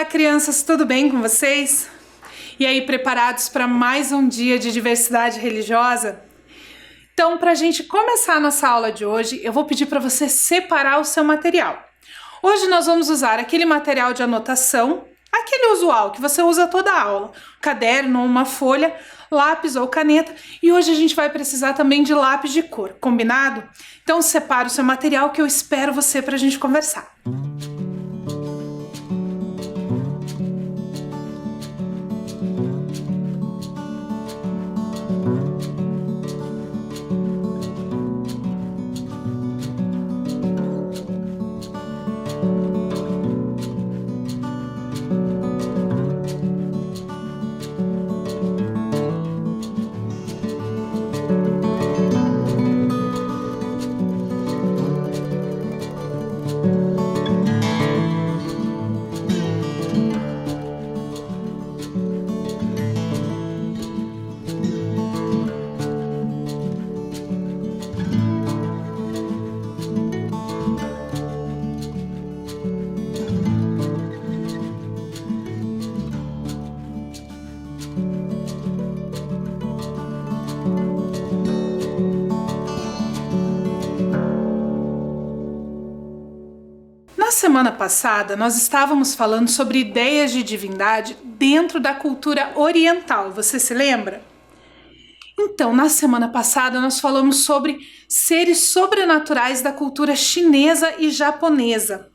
crianças, tudo bem com vocês? E aí, preparados para mais um dia de diversidade religiosa? Então, para a gente começar a nossa aula de hoje, eu vou pedir para você separar o seu material. Hoje nós vamos usar aquele material de anotação, aquele usual que você usa toda a aula, caderno, uma folha, lápis ou caneta, e hoje a gente vai precisar também de lápis de cor, combinado? Então separa o seu material que eu espero você para a gente conversar. Na semana passada, nós estávamos falando sobre ideias de divindade dentro da cultura oriental, você se lembra? Então, na semana passada, nós falamos sobre seres sobrenaturais da cultura chinesa e japonesa.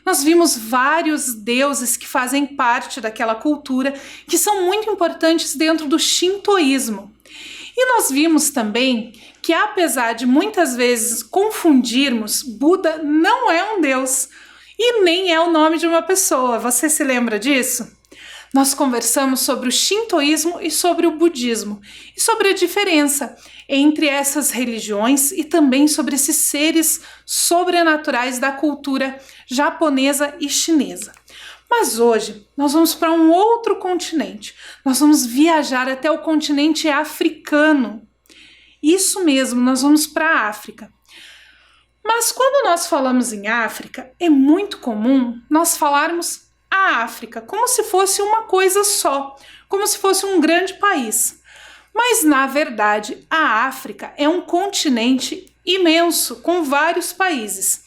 Nós vimos vários deuses que fazem parte daquela cultura, que são muito importantes dentro do shintoísmo. E nós vimos também que, apesar de muitas vezes confundirmos, Buda não é um deus. E nem é o nome de uma pessoa, você se lembra disso? Nós conversamos sobre o shintoísmo e sobre o budismo, e sobre a diferença entre essas religiões e também sobre esses seres sobrenaturais da cultura japonesa e chinesa. Mas hoje nós vamos para um outro continente, nós vamos viajar até o continente africano. Isso mesmo, nós vamos para a África. Mas quando nós falamos em África, é muito comum nós falarmos a África como se fosse uma coisa só, como se fosse um grande país. Mas, na verdade, a África é um continente imenso, com vários países.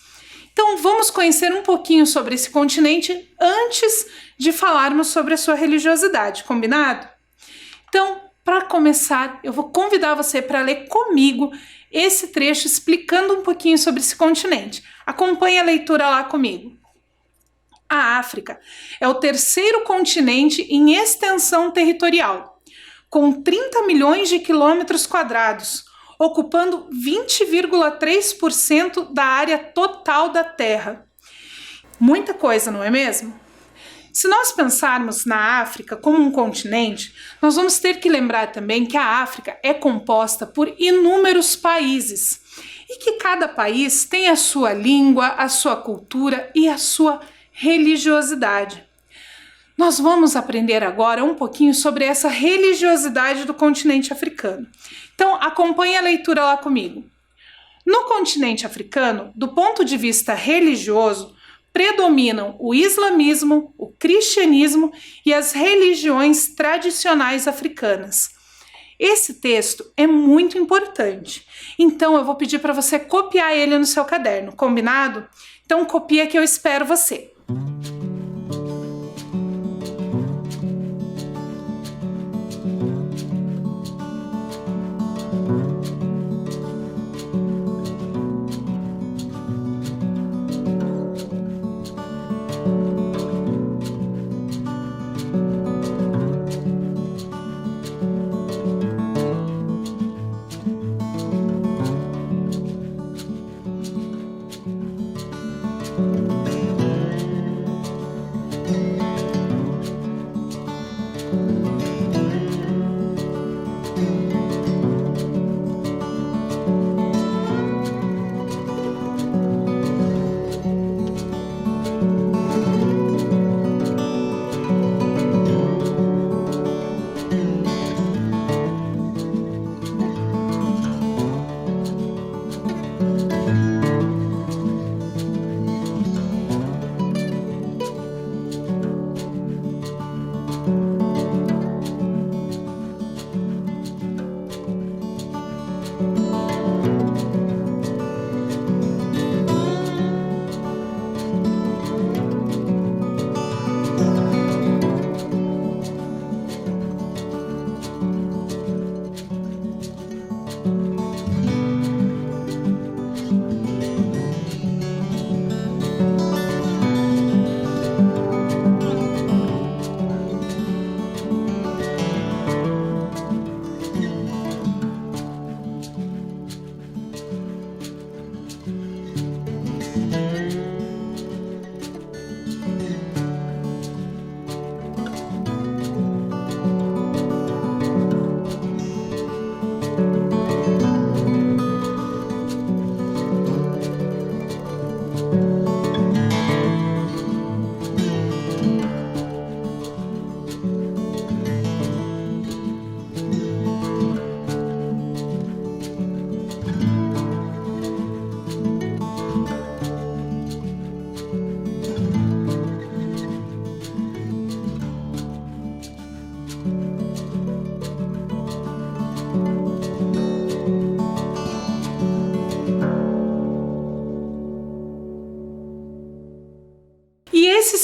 Então, vamos conhecer um pouquinho sobre esse continente antes de falarmos sobre a sua religiosidade, combinado? Então, para começar, eu vou convidar você para ler comigo esse trecho explicando um pouquinho sobre esse continente. Acompanhe a leitura lá comigo. A África é o terceiro continente em extensão territorial, com 30 milhões de quilômetros quadrados, ocupando 20,3% da área total da Terra. Muita coisa, não é mesmo? Se nós pensarmos na África como um continente, nós vamos ter que lembrar também que a África é composta por inúmeros países e que cada país tem a sua língua, a sua cultura e a sua religiosidade. Nós vamos aprender agora um pouquinho sobre essa religiosidade do continente africano. Então, acompanhe a leitura lá comigo. No continente africano, do ponto de vista religioso, predominam o islamismo, o cristianismo e as religiões tradicionais africanas. Esse texto é muito importante, então eu vou pedir para você copiar ele no seu caderno, combinado? Então copia que eu espero você.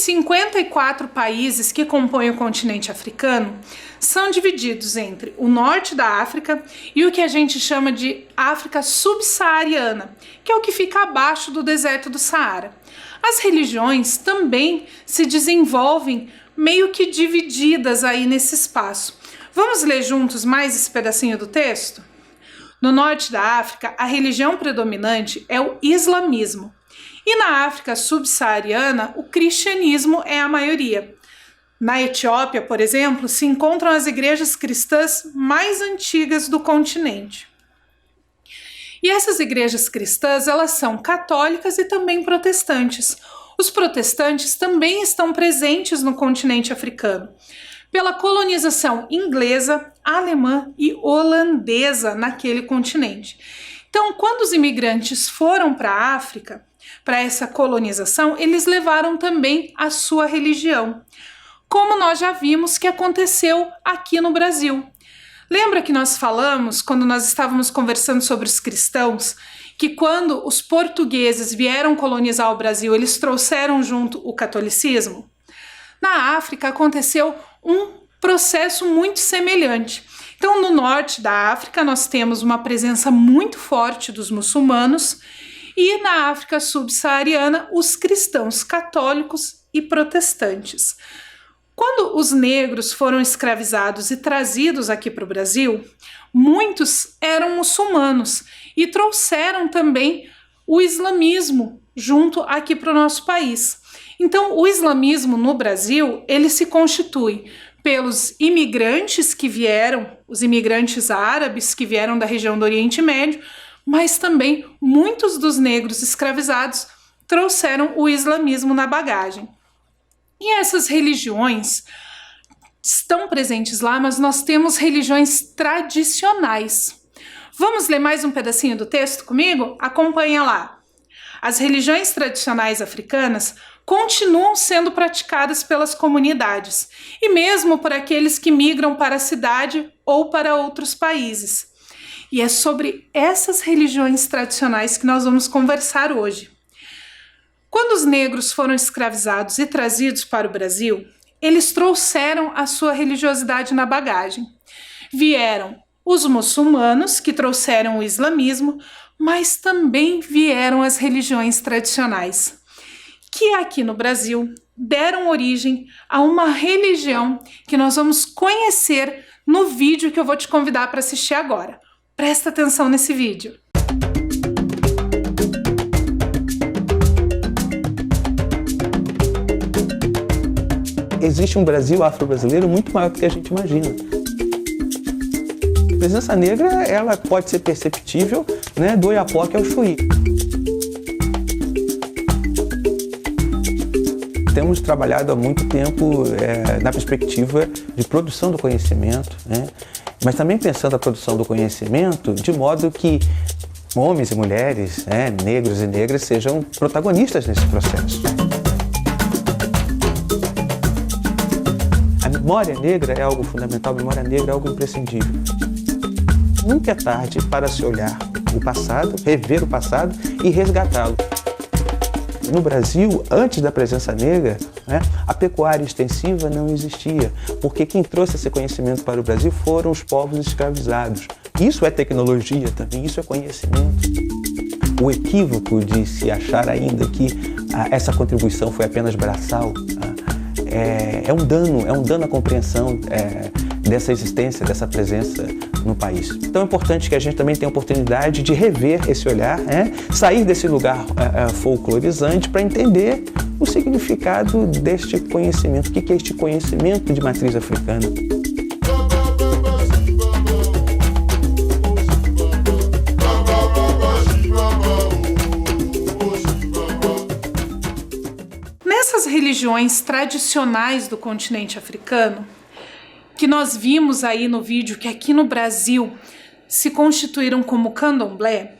54 países que compõem o continente africano são divididos entre o norte da África e o que a gente chama de África subsaariana, que é o que fica abaixo do deserto do Saara. As religiões também se desenvolvem meio que divididas aí nesse espaço. Vamos ler juntos mais esse pedacinho do texto? No norte da África, a religião predominante é o islamismo. E na África subsaariana, o cristianismo é a maioria. Na Etiópia, por exemplo, se encontram as igrejas cristãs mais antigas do continente. E essas igrejas cristãs, elas são católicas e também protestantes. Os protestantes também estão presentes no continente africano, pela colonização inglesa, alemã e holandesa naquele continente. Então, quando os imigrantes foram para a África, para essa colonização, eles levaram também a sua religião, como nós já vimos que aconteceu aqui no Brasil. Lembra que nós falamos, quando nós estávamos conversando sobre os cristãos, que quando os portugueses vieram colonizar o Brasil, eles trouxeram junto o catolicismo? Na África aconteceu um processo muito semelhante. Então, no norte da África, nós temos uma presença muito forte dos muçulmanos, e na África subsaariana, os cristãos católicos e protestantes. Quando os negros foram escravizados e trazidos aqui para o Brasil, muitos eram muçulmanos e trouxeram também o islamismo junto aqui para o nosso país. Então, o islamismo no Brasil, ele se constitui pelos imigrantes que vieram, os imigrantes árabes que vieram da região do Oriente Médio, mas também muitos dos negros escravizados trouxeram o islamismo na bagagem. E essas religiões estão presentes lá, mas nós temos religiões tradicionais. Vamos ler mais um pedacinho do texto comigo? Acompanha lá. As religiões tradicionais africanas continuam sendo praticadas pelas comunidades e mesmo por aqueles que migram para a cidade ou para outros países. E é sobre essas religiões tradicionais que nós vamos conversar hoje. Quando os negros foram escravizados e trazidos para o Brasil, eles trouxeram a sua religiosidade na bagagem. Vieram os muçulmanos, que trouxeram o islamismo, mas também vieram as religiões tradicionais, que aqui no Brasil deram origem a uma religião que nós vamos conhecer no vídeo que eu vou te convidar para assistir agora. Presta atenção nesse vídeo. Existe um Brasil afro-brasileiro muito maior do que a gente imagina. A presença negra, ela pode ser perceptível, né, do Oiapoque ao Chuí. Temos trabalhado há muito tempo na perspectiva de produção do conhecimento, né, mas também pensando a produção do conhecimento de modo que homens e mulheres, né, negros e negras, sejam protagonistas nesse processo. A memória negra é algo fundamental, a memória negra é algo imprescindível. Nunca é tarde para se olhar o passado, rever o passado e resgatá-lo. No Brasil, antes da presença negra, né, a pecuária extensiva não existia, porque quem trouxe esse conhecimento para o Brasil foram os povos escravizados. Isso é tecnologia também, isso é conhecimento. O equívoco de se achar ainda que essa contribuição foi apenas braçal é um dano à compreensão dessa existência, dessa presença no país. Então é importante que a gente também tenha a oportunidade de rever esse olhar, sair desse lugar folclorizante para entender o significado deste conhecimento. O que é este conhecimento de matriz africana? Nessas religiões tradicionais do continente africano, que nós vimos aí no vídeo que aqui no Brasil se constituíram como candomblé,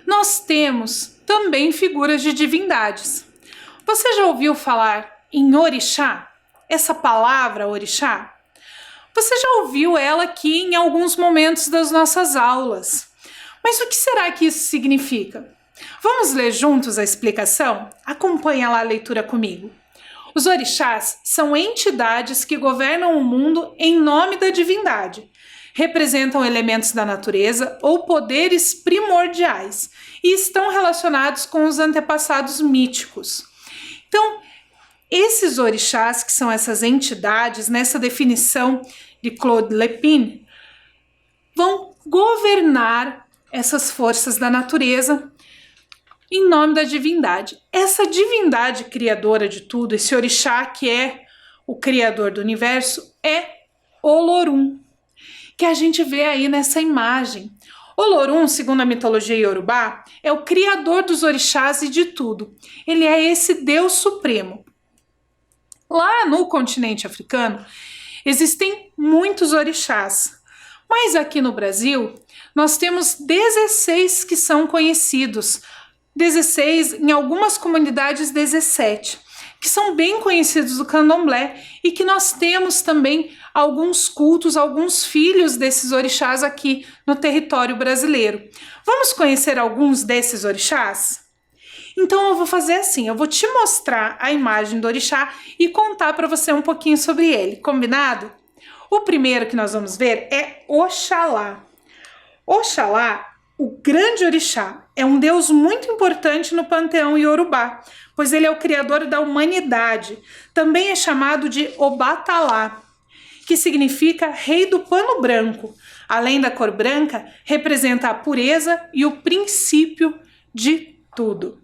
nós temos também figuras de divindades. Você já ouviu falar em orixá? Essa palavra orixá? Você já ouviu ela aqui em alguns momentos das nossas aulas. Mas o que será que isso significa? Vamos ler juntos a explicação? Acompanha lá a leitura comigo. Os orixás são entidades que governam o mundo em nome da divindade. Representam elementos da natureza ou poderes primordiais e estão relacionados com os antepassados míticos. Então, esses orixás, que são essas entidades, nessa definição de Claude Lepine, vão governar essas forças da natureza em nome da divindade. Essa divindade criadora de tudo, esse orixá que é o criador do universo, é Olorum, que a gente vê aí nessa imagem. Olorum, segundo a mitologia iorubá, é o criador dos orixás e de tudo. Ele é esse Deus supremo. Lá no continente africano, existem muitos orixás, mas aqui no Brasil, nós temos 16 que são conhecidos, 16, em algumas comunidades 17, que são bem conhecidos do candomblé e que nós temos também alguns cultos, alguns filhos desses orixás aqui no território brasileiro. Vamos conhecer alguns desses orixás? Então eu vou fazer assim, eu vou te mostrar a imagem do orixá e contar para você um pouquinho sobre ele, combinado? O primeiro que nós vamos ver é Oxalá. Oxalá, o grande orixá, é um deus muito importante no panteão iorubá, pois ele é o criador da humanidade. Também é chamado de Obatalá, que significa rei do pano branco. Além da cor branca, representa a pureza e o princípio de tudo.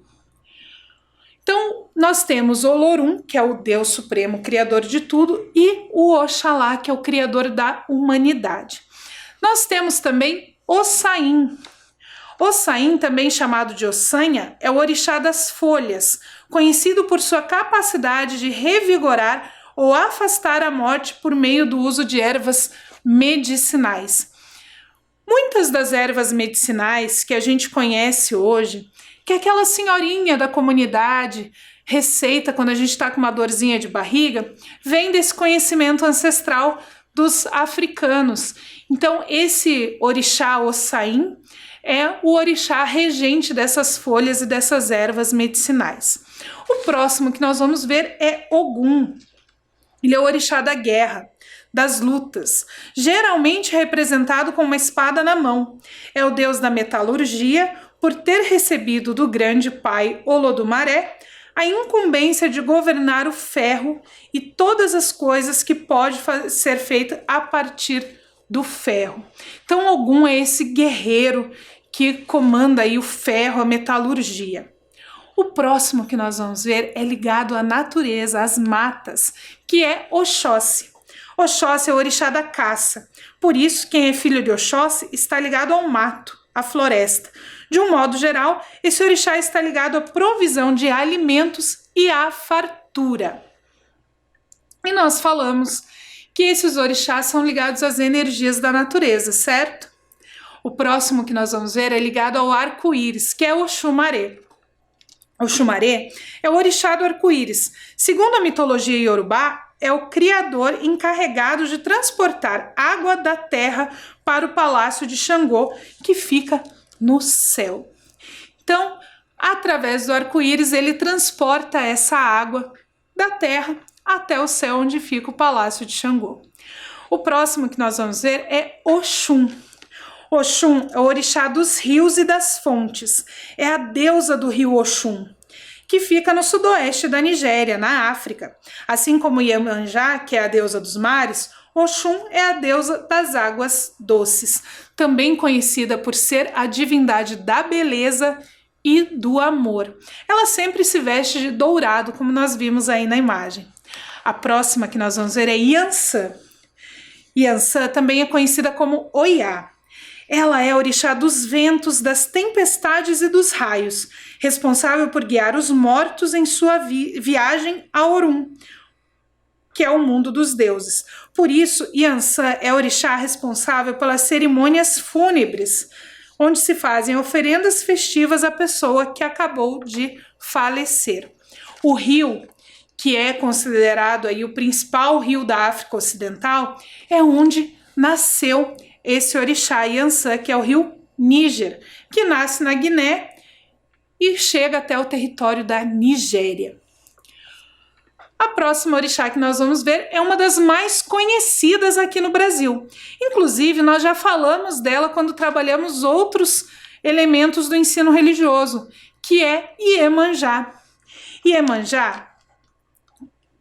Então, nós temos Olorum, que é o Deus Supremo, criador de tudo, e o Oxalá, que é o criador da humanidade. Nós temos também Ossain. Ossain, também chamado de Ossanha, é o orixá das folhas, conhecido por sua capacidade de revigorar ou afastar a morte por meio do uso de ervas medicinais. Muitas das ervas medicinais que a gente conhece hoje, que aquela senhorinha da comunidade receita quando a gente está com uma dorzinha de barriga, vem desse conhecimento ancestral dos africanos. Então, esse orixá Ossain é o orixá regente dessas folhas e dessas ervas medicinais. O próximo que nós vamos ver é Ogum. Ele é o orixá da guerra, das lutas, geralmente representado com uma espada na mão. É o deus da metalurgia, por ter recebido do grande pai Olodumaré a incumbência de governar o ferro e todas as coisas que pode ser feita a partir do ferro. Então Ogum é esse guerreiro que comanda aí o ferro, a metalurgia. O próximo que nós vamos ver é ligado à natureza, às matas, que é Oxóssi. Oxóssi é o orixá da caça. Por isso, quem é filho de Oxóssi está ligado ao mato, à floresta. De um modo geral, esse orixá está ligado à provisão de alimentos e à fartura. E nós falamos que esses orixás são ligados às energias da natureza, certo? O próximo que nós vamos ver é ligado ao arco-íris, que é o Oxumaré. Oxumaré é o orixá do arco-íris. Segundo a mitologia iorubá, é o criador encarregado de transportar água da terra para o palácio de Xangô, que fica no céu. Então, através do arco-íris, ele transporta essa água da terra até o céu, onde fica o palácio de Xangô. O próximo que nós vamos ver é Oxum. Oxum é o orixá dos rios e das fontes. É a deusa do rio Oxum, que fica no sudoeste da Nigéria, na África. Assim como Iemanjá, que é a deusa dos mares, Oxum é a deusa das águas doces, também conhecida por ser a divindade da beleza e do amor. Ela sempre se veste de dourado, como nós vimos aí na imagem. A próxima que nós vamos ver é Iansã. Iansã também é conhecida como Oiá. Ela é a orixá dos ventos, das tempestades e dos raios, responsável por guiar os mortos em sua viagem a Orum, que é o mundo dos deuses. Por isso, Iansã é a orixá responsável pelas cerimônias fúnebres, onde se fazem oferendas festivas à pessoa que acabou de falecer. O rio, que é considerado aí o principal rio da África Ocidental, é onde nasceu esse orixá Iansã, que é o rio Níger, que nasce na Guiné e chega até o território da Nigéria. A próxima orixá que nós vamos ver é uma das mais conhecidas aqui no Brasil. Inclusive, nós já falamos dela quando trabalhamos outros elementos do ensino religioso, que é Iemanjá. Iemanjá,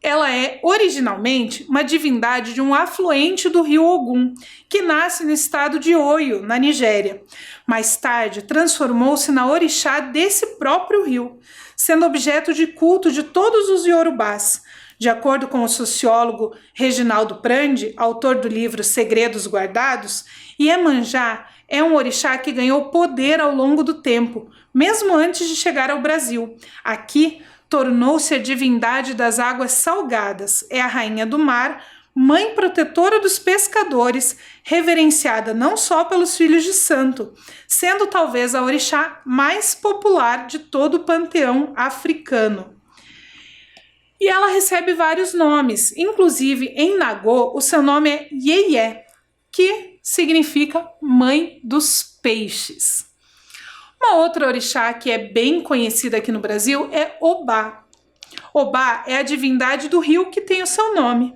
ela é originalmente uma divindade de um afluente do rio Ogum, que nasce no estado de Oyo, na Nigéria. Mais tarde, transformou-se na orixá desse próprio rio, sendo objeto de culto de todos os iorubás. De acordo com o sociólogo Reginaldo Prandi, autor do livro Segredos Guardados, Iemanjá é um orixá que ganhou poder ao longo do tempo, mesmo antes de chegar ao Brasil. Aqui, tornou-se a divindade das águas salgadas, é a rainha do mar, mãe protetora dos pescadores, reverenciada não só pelos filhos de santo, sendo talvez a orixá mais popular de todo o panteão africano. E ela recebe vários nomes, inclusive em Nagô o seu nome é Yeyé, que significa mãe dos peixes. Uma outra orixá que é bem conhecida aqui no Brasil é Obá. Obá é a divindade do rio que tem o seu nome,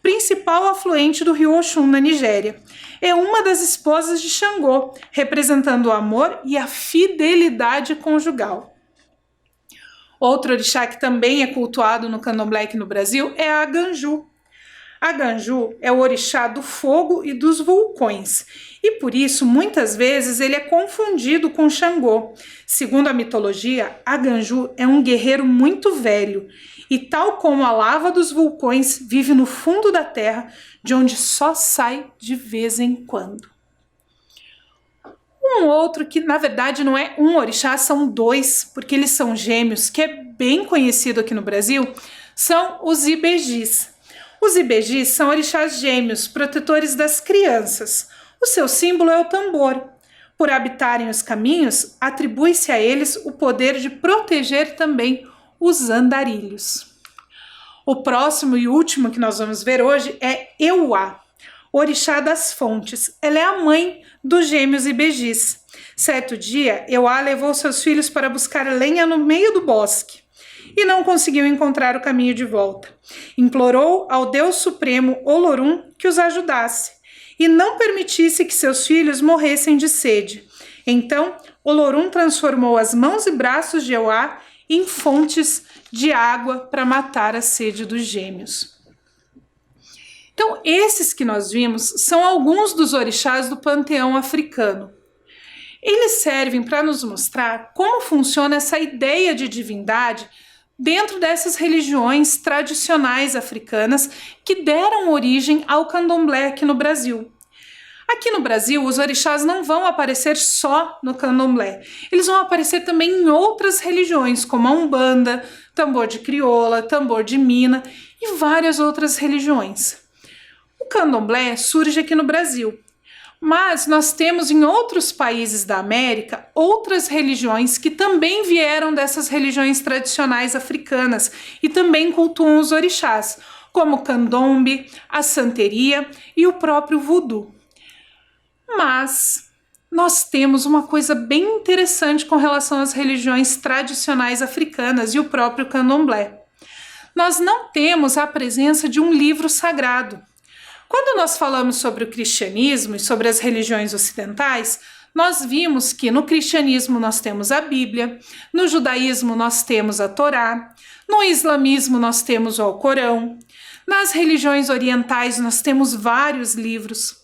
principal afluente do rio Oxum na Nigéria. É uma das esposas de Xangô, representando o amor e a fidelidade conjugal. Outro orixá que também é cultuado no candomblé aqui no Brasil é a Aganju. Aganju é o orixá do fogo e dos vulcões, e por isso muitas vezes ele é confundido com Xangô. Segundo a mitologia, Aganju é um guerreiro muito velho e, tal como a lava dos vulcões, vive no fundo da terra, de onde só sai de vez em quando. Um outro que na verdade não é um orixá, são dois, porque eles são gêmeos, que é bem conhecido aqui no Brasil, são os Ibejis. Os Ibejis são orixás gêmeos, protetores das crianças. O seu símbolo é o tambor. Por habitarem os caminhos, atribui-se a eles o poder de proteger também os andarilhos. O próximo e último que nós vamos ver hoje é Euá, orixá das fontes. Ela é a mãe dos gêmeos Ibejis. Certo dia, Euá levou seus filhos para buscar lenha no meio do bosque e não conseguiu encontrar o caminho de volta. Implorou ao Deus Supremo Olorum que os ajudasse e não permitisse que seus filhos morressem de sede. Então, Olorum transformou as mãos e braços de Euá em fontes de água para matar a sede dos gêmeos. Então, esses que nós vimos são alguns dos orixás do panteão africano. Eles servem para nos mostrar como funciona essa ideia de divindade dentro dessas religiões tradicionais africanas que deram origem ao candomblé aqui no Brasil. Aqui no Brasil, os orixás não vão aparecer só no candomblé. Eles vão aparecer também em outras religiões, como a Umbanda, tambor de crioula, tambor de mina e várias outras religiões. O candomblé surge aqui no Brasil, mas nós temos em outros países da América outras religiões que também vieram dessas religiões tradicionais africanas e também cultuam os orixás, como o candombe, a santeria e o próprio voodoo. Mas nós temos uma coisa bem interessante com relação às religiões tradicionais africanas e o próprio candomblé. Nós não temos a presença de um livro sagrado. Quando nós falamos sobre o cristianismo e sobre as religiões ocidentais, nós vimos que no cristianismo nós temos a Bíblia, no judaísmo nós temos a Torá, no islamismo nós temos o Alcorão, nas religiões orientais nós temos vários livros.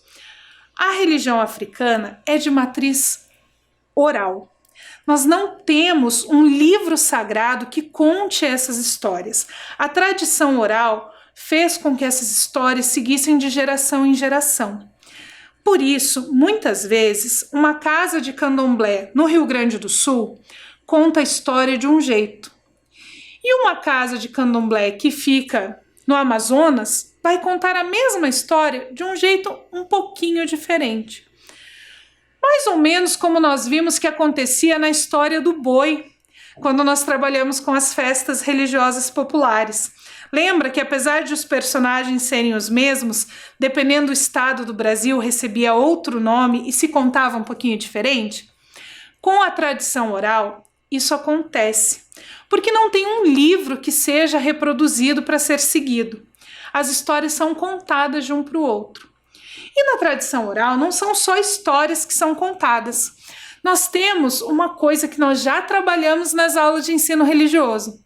A religião africana é de matriz oral. Nós não temos um livro sagrado que conte essas histórias. A tradição oral fez com que essas histórias seguissem de geração em geração. Por isso, muitas vezes, uma casa de candomblé no Rio Grande do Sul conta a história de um jeito. E uma casa de candomblé que fica no Amazonas vai contar a mesma história de um jeito um pouquinho diferente. Mais ou menos como nós vimos que acontecia na história do boi, quando nós trabalhamos com as festas religiosas populares. Lembra que apesar de os personagens serem os mesmos, dependendo do estado do Brasil, recebia outro nome e se contava um pouquinho diferente? Com a tradição oral, isso acontece? Porque não tem um livro que seja reproduzido para ser seguido. As histórias são contadas de um para o outro. E na tradição oral não são só histórias que são contadas. Nós temos uma coisa que nós já trabalhamos nas aulas de ensino religioso: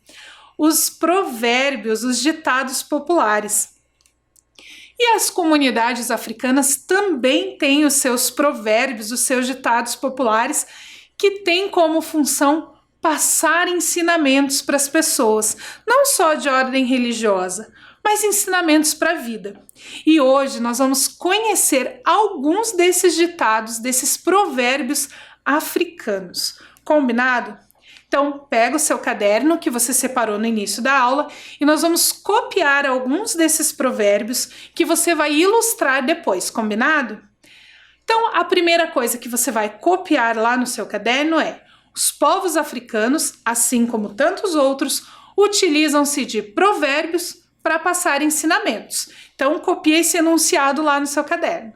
os provérbios, os ditados populares. E as comunidades africanas também têm os seus provérbios, os seus ditados populares, que têm como função passar ensinamentos para as pessoas, não só de ordem religiosa, mas ensinamentos para a vida. E hoje nós vamos conhecer alguns desses ditados, desses provérbios africanos. Combinado? Então, pega o seu caderno que você separou no início da aula e nós vamos copiar alguns desses provérbios que você vai ilustrar depois, combinado? Então, a primeira coisa que você vai copiar lá no seu caderno é: os povos africanos, assim como tantos outros, utilizam-se de provérbios para passar ensinamentos. Então, copie esse enunciado lá no seu caderno.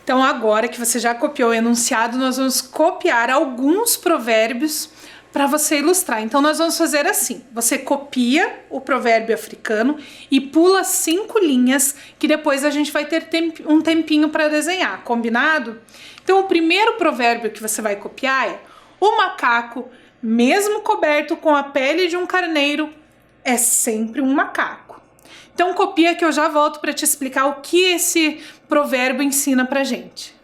Então, agora que você já copiou o enunciado, nós vamos copiar alguns provérbios para você ilustrar. Então, nós vamos fazer assim: você copia o provérbio africano e pula 5 linhas, que depois a gente vai ter um tempinho para desenhar, combinado? Então, o primeiro provérbio que você vai copiar é: o macaco, mesmo coberto com a pele de um carneiro, é sempre um macaco. Então copia que eu já volto para te explicar o que esse provérbio ensina pra gente.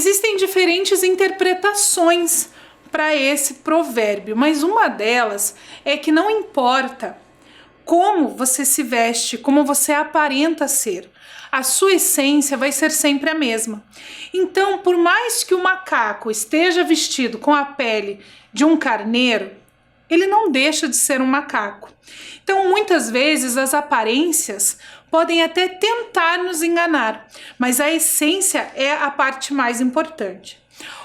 Existem diferentes interpretações para esse provérbio, mas uma delas é que não importa como você se veste, como você aparenta ser, a sua essência vai ser sempre a mesma. Então, por mais que o macaco esteja vestido com a pele de um carneiro, ele não deixa de ser um macaco. Então, muitas vezes, as aparências podem até tentar nos enganar, mas a essência é a parte mais importante.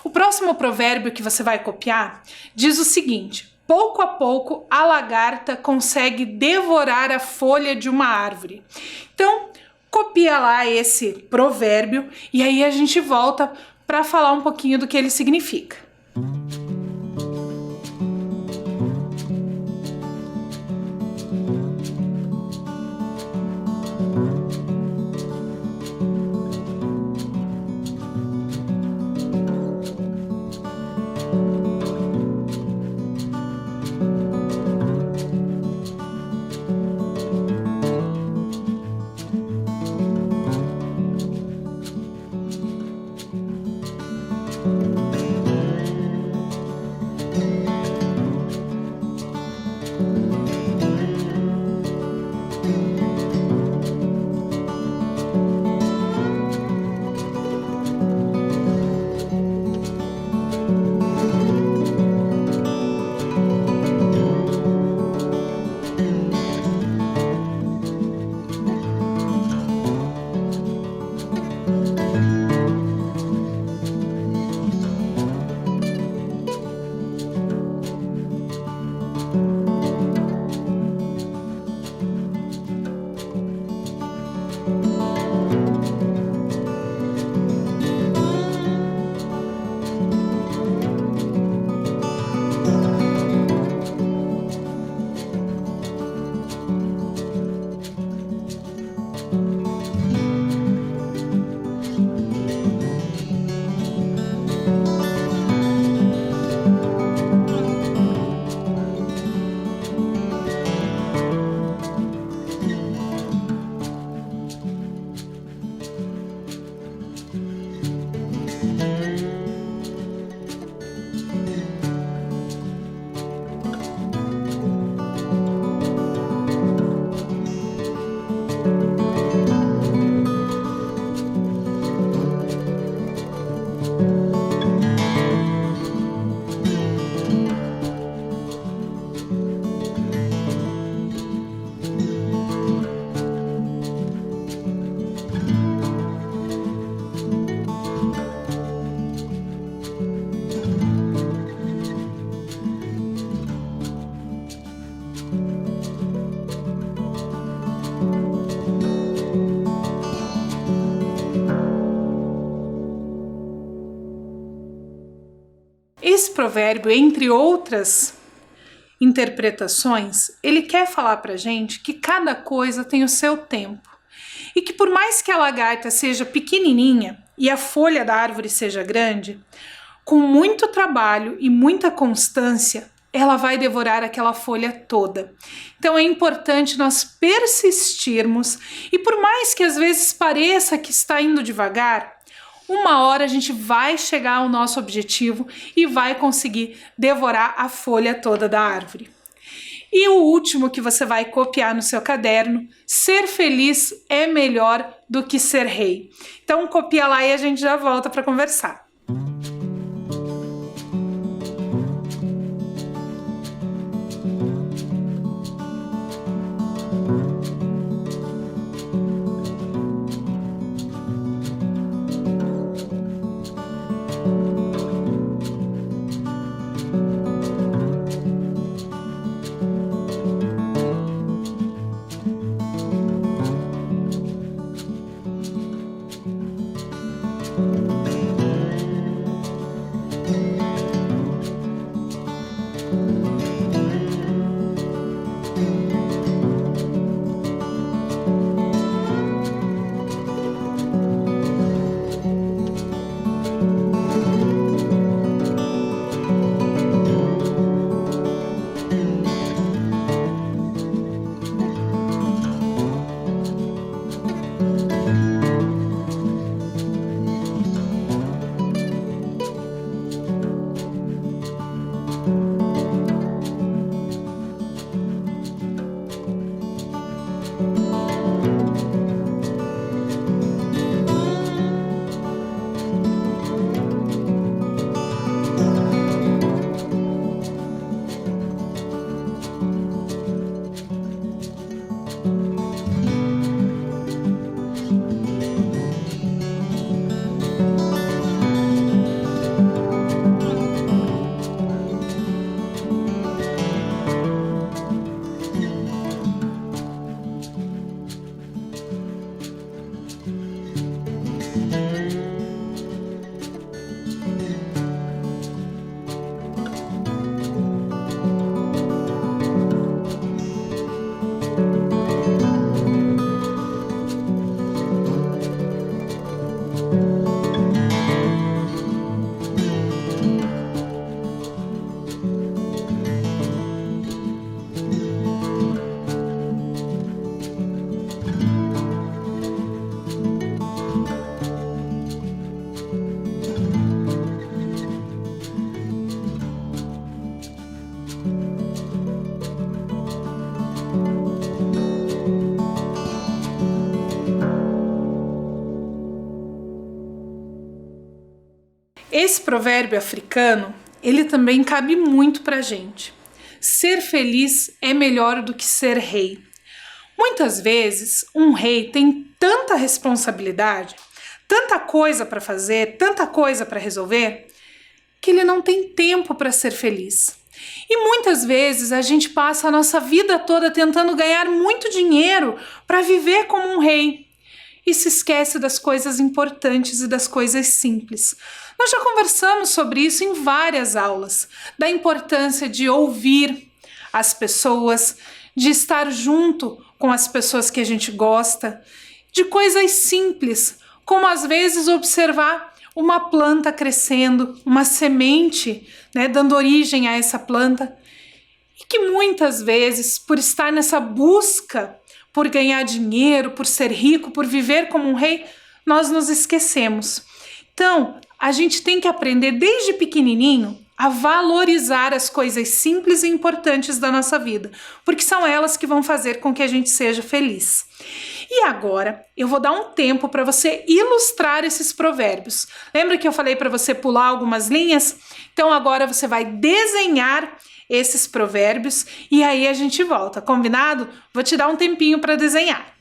O próximo provérbio que você vai copiar diz o seguinte: pouco a pouco a lagarta consegue devorar a folha de uma árvore. Então, copia lá esse provérbio e aí a gente volta para falar um pouquinho do que ele significa. Esse provérbio, entre outras interpretações, ele quer falar pra gente que cada coisa tem o seu tempo e que por mais que a lagarta seja pequenininha e a folha da árvore seja grande, com muito trabalho e muita constância, ela vai devorar aquela folha toda. Então é importante nós persistirmos e por mais que às vezes pareça que está indo devagar, uma hora a gente vai chegar ao nosso objetivo e vai conseguir devorar a folha toda da árvore. E o último que você vai copiar no seu caderno: ser feliz é melhor do que ser rei. Então copia lá e a gente já volta para conversar. Esse provérbio africano, ele também cabe muito pra gente. Ser feliz é melhor do que ser rei. Muitas vezes, um rei tem tanta responsabilidade, tanta coisa para fazer, tanta coisa para resolver, que ele não tem tempo para ser feliz. E muitas vezes a gente passa a nossa vida toda tentando ganhar muito dinheiro para viver como um rei e se esquece das coisas importantes e das coisas simples. Nós já conversamos sobre isso em várias aulas, da importância de ouvir as pessoas, de estar junto com as pessoas que a gente gosta, de coisas simples, como às vezes observar uma planta crescendo, uma semente, né, dando origem a essa planta, e que muitas vezes, por estar nessa busca por ganhar dinheiro, por ser rico, por viver como um rei, nós nos esquecemos. Então, a gente tem que aprender desde pequenininho a valorizar as coisas simples e importantes da nossa vida, porque são elas que vão fazer com que a gente seja feliz. E agora, eu vou dar um tempo para você ilustrar esses provérbios. Lembra que eu falei para você pular algumas linhas? Então agora você vai desenhar esses provérbios e aí a gente volta, combinado? Vou te dar um tempinho para desenhar.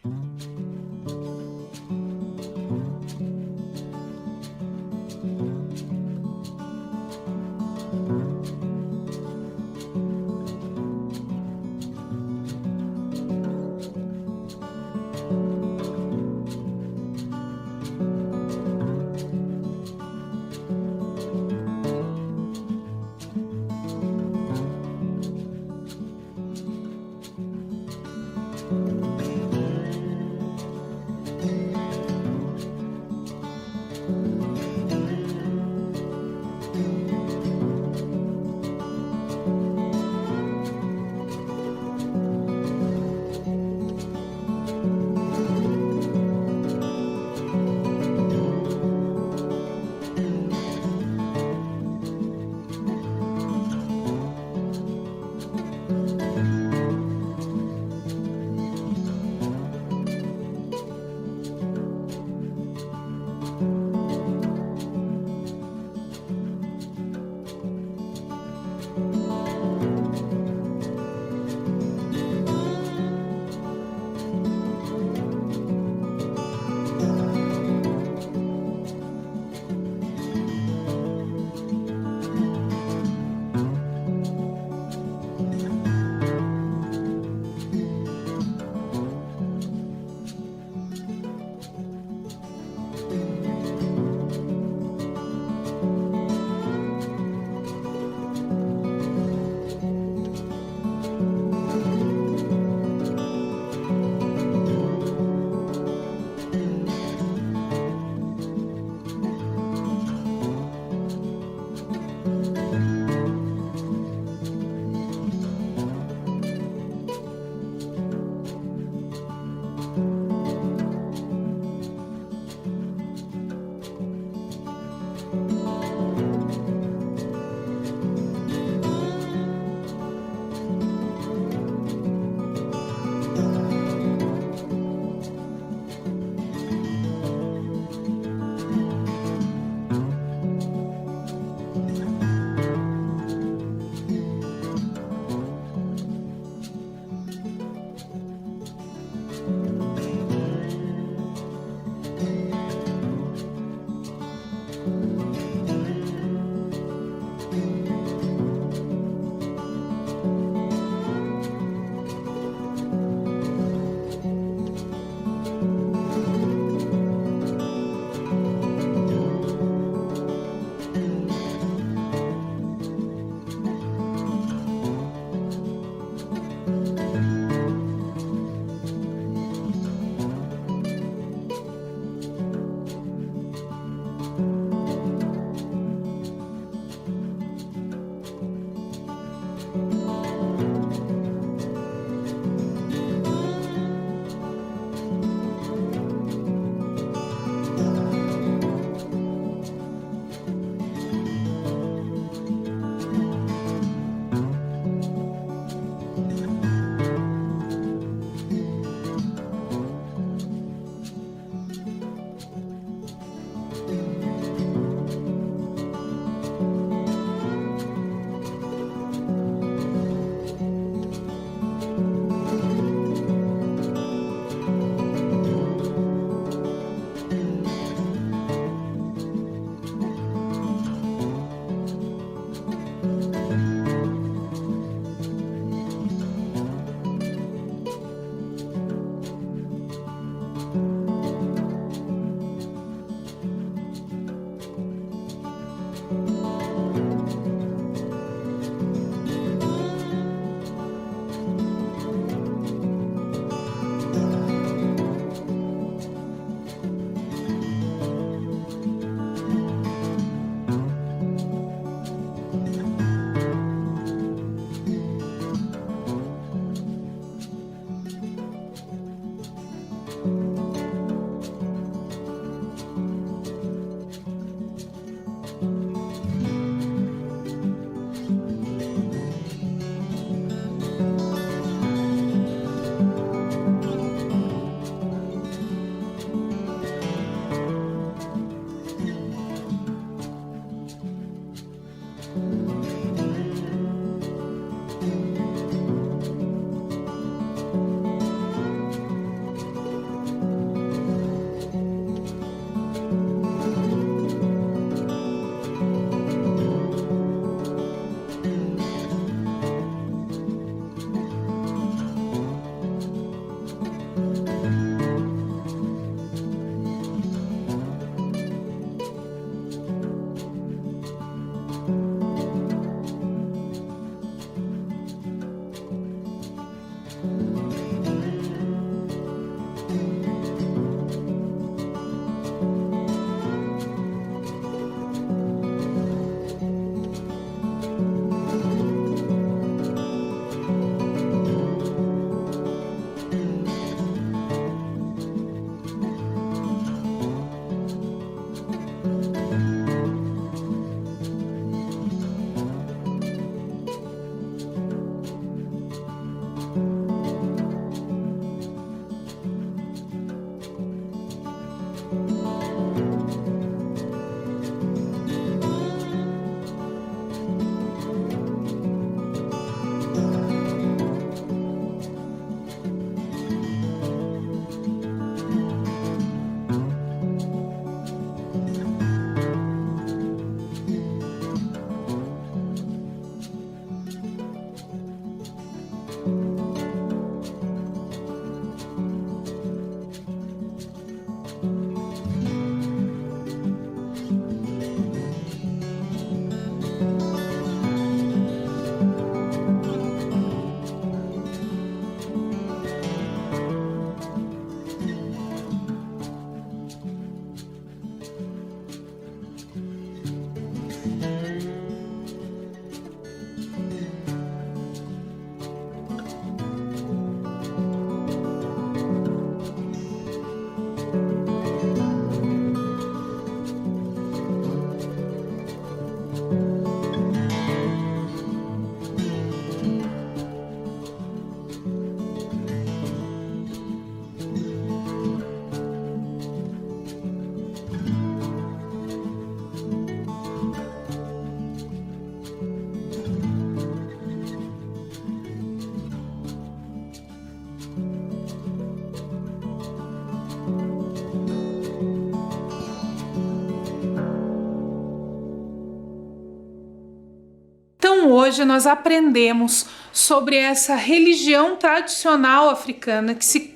Hoje nós aprendemos sobre essa religião tradicional africana que se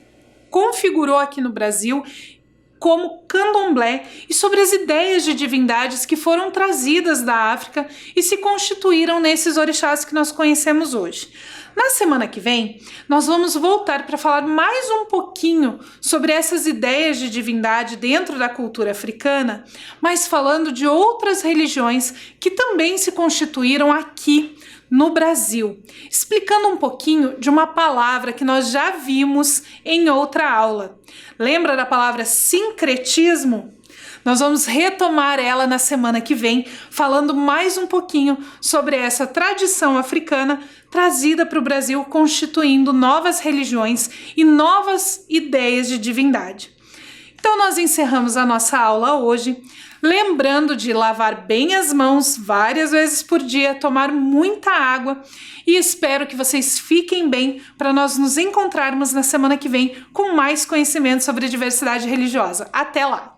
configurou aqui no Brasil como candomblé e sobre as ideias de divindades que foram trazidas da África e se constituíram nesses orixás que nós conhecemos hoje. Na semana que vem, nós vamos voltar para falar mais um pouquinho sobre essas ideias de divindade dentro da cultura africana, mas falando de outras religiões que também se constituíram aqui no Brasil, explicando um pouquinho de uma palavra que nós já vimos em outra aula. Lembra da palavra sincretismo? Nós vamos retomar ela na semana que vem, falando mais um pouquinho sobre essa tradição africana trazida para o Brasil, constituindo novas religiões e novas ideias de divindade. Então nós encerramos a nossa aula hoje, lembrando de lavar bem as mãos várias vezes por dia, tomar muita água e espero que vocês fiquem bem para nós nos encontrarmos na semana que vem com mais conhecimento sobre diversidade religiosa. Até lá!